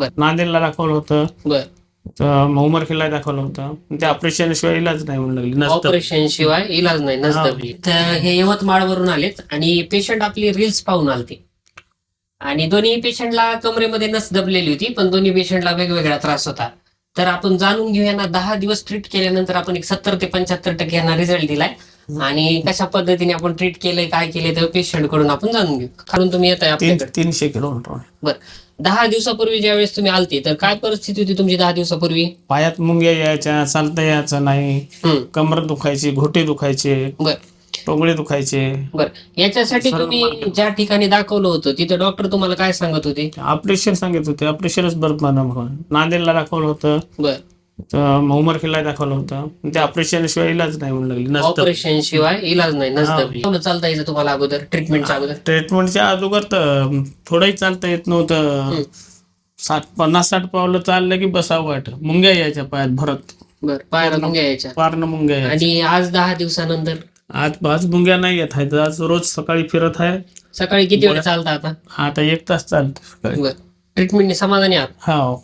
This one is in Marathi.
बर. नांदेडला दाखवलं होतं, बर. तर उमरखेडला दाखवलं होतं. ते ऑपरेशन शिवाय इलाज नाही म्हणून लागली. नसतं ऑपरेशन शिवाय इलाज नाही, नस दबली. तर हे यवतमाळवरून आलेत आणि पेशंट आपली रील्स पाहून आलते आणि दोन्ही पेशंटला कमरेमध्ये नस दबलेली होती, पण दोन्ही पेशंटला वेगवेगळा त्रास होता. तर आपण जाणून घेऊया ना, 10 दिवस ट्रीट केल्यानंतर आपण एक 70 ते 75% यांना रिझल्ट दिलाय आणि कशा पद्धतीने आपण ट्रीट केलंय, काय केलंय, तर पेशंट कडून आपण जाणून घेऊ. कारण तुम्ही येताय आपल्याकडे 300 किलोमीटर. बरं. 10 दिवसापूर्वी ज्यावेळेस तुम्ही आलते, तर काय परिस्थिती होती तुमची 10 दिवसापूर्वी? पायात मुंग्या यायच्या, चालता यायचं नाही, हम्म. कमर दुखायची, घोटे दुखायचे, बर. टोंगळे दुखायचे. बर. याच्यासाठी सर्व तुम्ही मार्ग. ज्या ठिकाणी दाखवलं होतं तिथे डॉक्टर तुम्हाला काय सांगत होते? ऑपरेशन सांगत होते, ऑपरेशनच बरं म्हणून. नांदेडला दाखवलं होतं, बर. तर उमरखेडला दाखवलं होतं. ते ऑपरेशन शिवाय इलाज नाही म्हणून लागली. नसतं. ऑपरेशन शिवाय इलाज नाही, नस हा. दबली. एवढं चालता यायचं तुम्हाला अगोदर, ट्रीटमेंटच्या अगोदर? ट्रीटमेंटच्या अगोदर तर थोडंही चालता येत नव्हतं. 50-60 पावलं चाललं की बसावं वाट. मुंग्या यायच्या पायात भरत, बर. पायाला मुंग्या यायच्या. पारनं मुंग्या यायच्या. आणि आज 10 दिवसानंतर आज मुंग्या नाही येत आहेत. आज रोज सकाळी फिरत आहे. सकाळी किती वेळ चालता आता? आता 1 तास चालतं सकाळी. बर. ट्रीटमेंटने समाधानी आहात? हा.